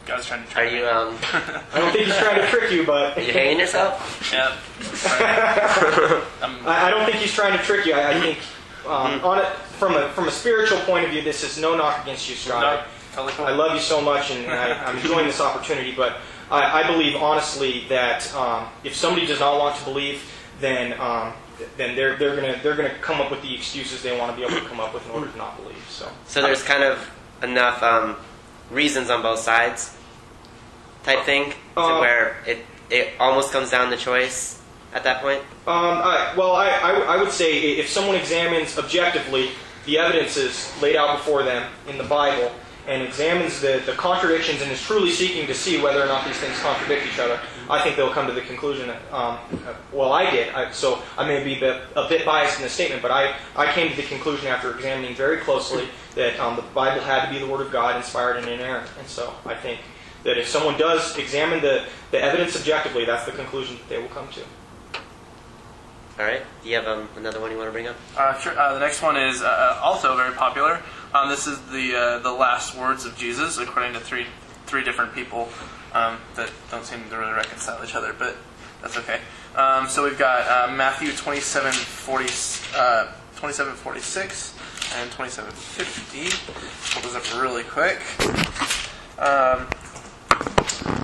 God's trying to trick Are me. you, I don't think he's trying to trick you, but... are you hanging yourself? Yeah. I don't think he's trying to trick you. I think on it from a spiritual point of view, this is no knock against you, Scott. No, totally cool. I love you so much, and I'm enjoying this opportunity. But I believe honestly that if somebody does not want to believe, then they're gonna come up with the excuses they want to be able to come up with in order to not believe. So there's kind of enough reasons on both sides, type thing, to where it almost comes down to choice at that point. I would say if someone examines objectively the evidences laid out before them in the Bible and examines the contradictions and is truly seeking to see whether or not these things contradict each other, I think they'll come to the conclusion that, I did. So I may be a bit biased in this statement, but I came to the conclusion after examining very closely that the Bible had to be the Word of God, inspired and inerrant. And so I think that if someone does examine the evidence objectively, that's the conclusion that they will come to. All right. Do you have another one you want to bring up? Sure. The next one is also very popular. This is the last words of Jesus, according to three different people that don't seem to really reconcile each other, but that's okay. So we've got Matthew 27:46 and 27:50. Pull those up really quick.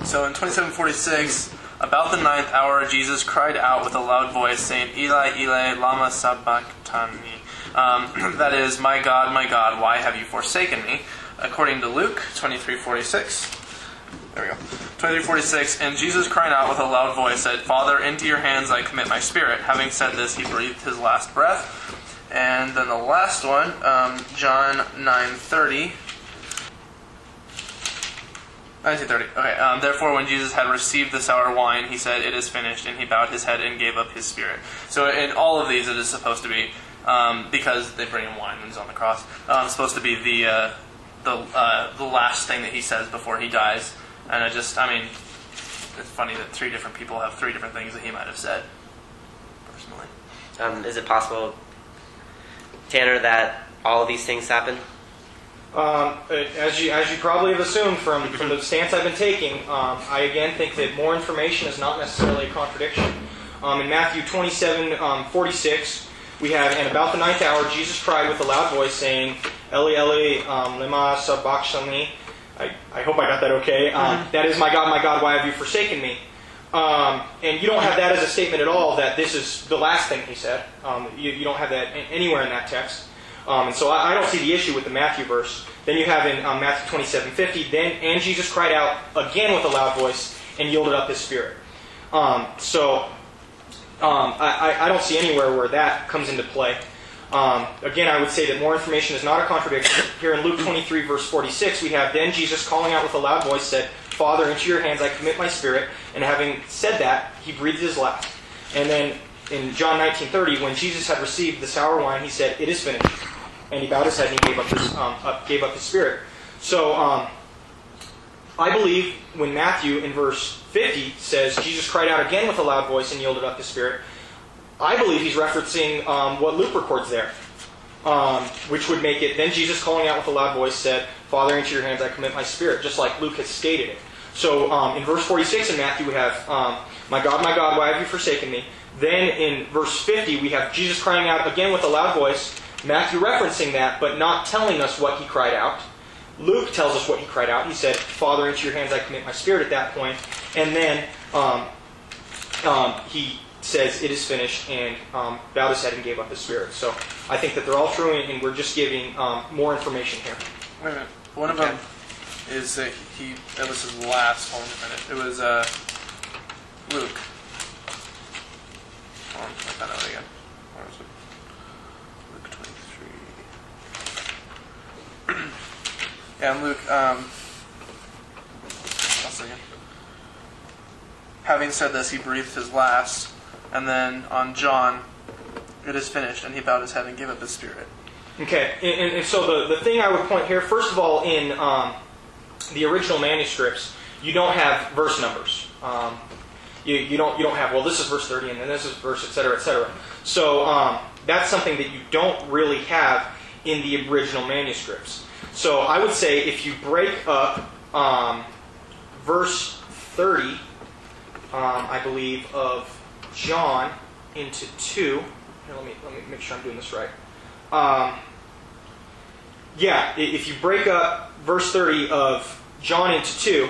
So in 27:46, about the 9th hour, Jesus cried out with a loud voice, saying, "Eli, Eli, lama sabachthani?" That is, my God, why have you forsaken me?" According to Luke 23:46. There we go. 23:46, and Jesus cried out with a loud voice, said, "Father, into your hands I commit my spirit." Having said this, he breathed his last breath. And then the last one, John 9:30. 19:30. Okay. Therefore, when Jesus had received the sour wine, he said, "It is finished," and he bowed his head and gave up his spirit. So in all of these, it is supposed to be, because they bring him wine when he's on the cross, it's supposed to be the last thing that he says before he dies. And it's funny that three different people have three different things that he might have said, personally. Is it possible, Tanner, that all of these things happen? As you probably have assumed from the stance I've been taking, I again think that more information is not necessarily a contradiction. In Matthew 27:46, we have, "And about the 9th hour, Jesus cried with a loud voice, saying, Eli, Eli, lema sabachthani?" I hope I got that okay. That is, my God, why have you forsaken me?" And you don't have that as a statement at all, that this is the last thing he said. You don't have that anywhere in that text. And so I don't see the issue with the Matthew verse. Then you have in Matthew 27:50, and Jesus cried out again with a loud voice and yielded up his spirit. I don't see anywhere where that comes into play. Again, I would say that more information is not a contradiction. Here in Luke 23, verse 46, we have, "Then Jesus, calling out with a loud voice, said, Father, into your hands I commit my spirit." And having said that, he breathed his last. And then in John 19:30, when Jesus had received the sour wine, he said, "It is finished." And he bowed his head and he gave up his spirit. So I believe when Matthew in verse 50 says, "Jesus cried out again with a loud voice and yielded up his spirit," I believe he's referencing what Luke records there, which would make it, "Then Jesus, calling out with a loud voice, said, Father, into your hands I commit my spirit," just like Luke has stated it. So in verse 46 in Matthew we have, my God, why have you forsaken me?" Then in verse 50 we have Jesus crying out again with a loud voice, Matthew referencing that, but not telling us what he cried out. Luke tells us what he cried out. He said, "Father, into your hands I commit my spirit," at that point. And then he says, "It is finished," and bowed his head and gave up his spirit. So I think that they're all true, and we're just giving more information here. Wait a minute. One of them is that that was his last. Hold on a minute. It was Luke. Hold on, I'll find out again. Where was it? Luke 23. Yeah, Luke, one second. Having said this, he breathed his last. And then on John, "It is finished," and he bowed his head and gave up his spirit. Okay, and so the thing I would point here, first of all, in the original manuscripts, you don't have verse numbers. You don't have, well, this is verse 30, and then this is verse, etc., etc. So that's something that you don't really have in the original manuscripts. So I would say if you break up verse 30, I believe, of John into 2. Here, let me make sure I'm doing this right. If you break up verse 30 of John into 2,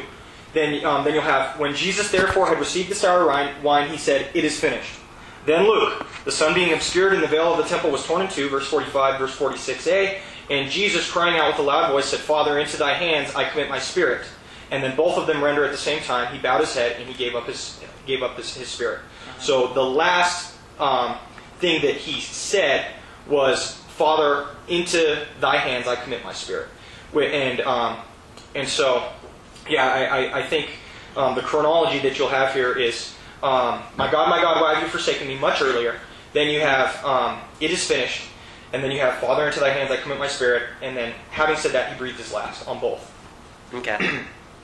then you'll have, when Jesus therefore had received the sour wine, he said, "It is finished." Then Luke, the sun being obscured and the veil of the temple was torn in two, verse 45, verse 46a, and Jesus crying out with a loud voice said, "Father, into thy hands I commit my spirit." And then both of them render at the same time. He bowed his head and he gave up his spirit. So the last thing that he said was, "Father, into thy hands I commit my spirit." And so, I think the chronology that you'll have here is, my God, why have you forsaken me?" much earlier. Then you have, "It is finished." And then you have, "Father, into thy hands I commit my spirit." And then, having said that, he breathed his last on both. Okay.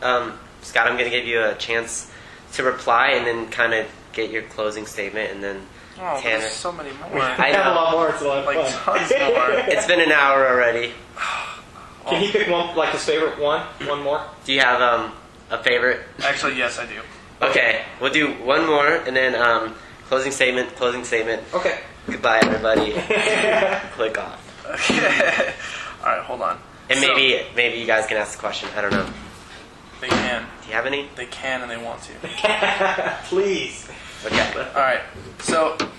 Scott, I'm going to give you a chance to reply and then kind of get your closing statement, and then Tanner. There's so many more. I have a know. lot more. It's a lot of Like fun. tons more. It's been an hour already. Can he pick one, like his favorite one? One more? Do you have a favorite? Actually, yes, I do. Okay, we'll do one more, and then closing statement. Okay. Goodbye, everybody. Click off. Okay. All right, hold on. And So- maybe you guys can ask the question. I don't know. They can. Do you have any? They can and they want to. Please. Okay. All right. So, It's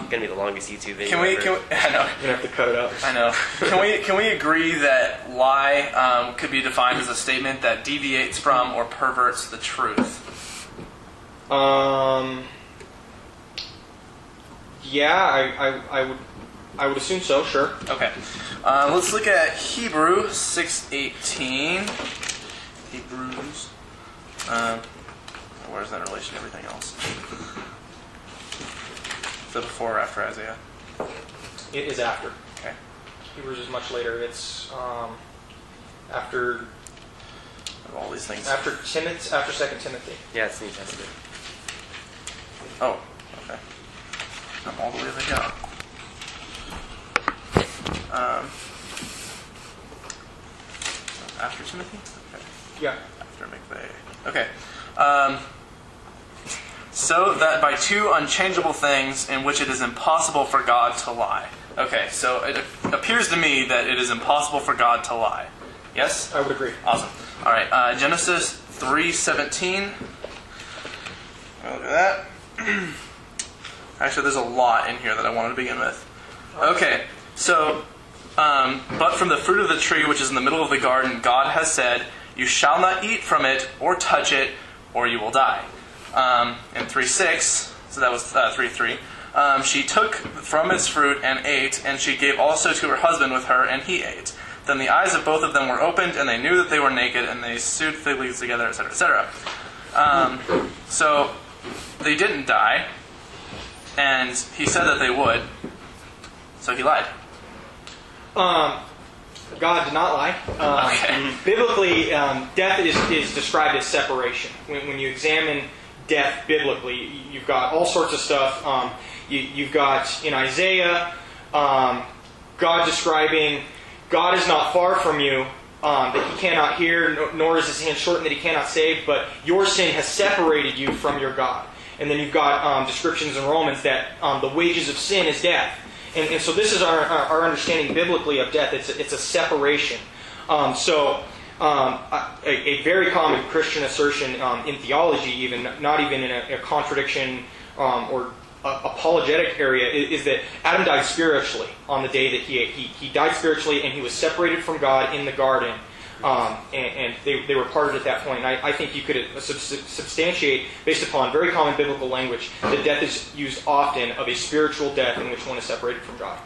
gonna be the longest YouTube video. can we? ever. I know. You're going to have to cut it up. I know. Can we agree that lie could be defined as a statement that deviates from or perverts the truth? I would assume so. Sure. Okay. Let's look at Hebrew 6:18. Hebrews. Where's that in relation to everything else? Is it before or after Isaiah? It is after. Okay. Hebrews is much later. It's after All these things. after 2 Timothy. Yeah, it's New Testament. Oh, okay. I'm all the way to go. After Timothy? Okay. Yeah. After McVeigh. Okay. So that by two unchangeable things in which it is impossible for God to lie. Okay, so it appears to me that it is impossible for God to lie. Yes? I would agree. Awesome. All right, Genesis 3:17. Look at that. Actually, there's a lot in here that I wanted to begin with. Okay, so, but from the fruit of the tree which is in the middle of the garden, God has said, "You shall not eat from it or touch it, or you will die." In 3:6, so that was 3:3. She took from its fruit and ate, and she gave also to her husband with her, and he ate. Then the eyes of both of them were opened, and they knew that they were naked, and they sewed fig leaves together, etc., etc. So they didn't die, and he said that they would, so he lied. God did not lie. Okay. Biblically, death is described as separation. When you examine death biblically, you've got all sorts of stuff. You've got in Isaiah, God describing, God is not far from you, that he cannot hear, nor is his hand shortened that he cannot save, but your sin has separated you from your God. And then you've got descriptions in Romans that the wages of sin is death. And so this is our understanding biblically of death. It's a separation. A very common Christian assertion in theology, even not even in a contradiction or apologetic area, is that Adam died spiritually on the day that he died spiritually, and he was separated from God in the garden, and they were parted at that point. And I think you could substantiate, based upon very common biblical language, that death is used often of a spiritual death in which one is separated from God.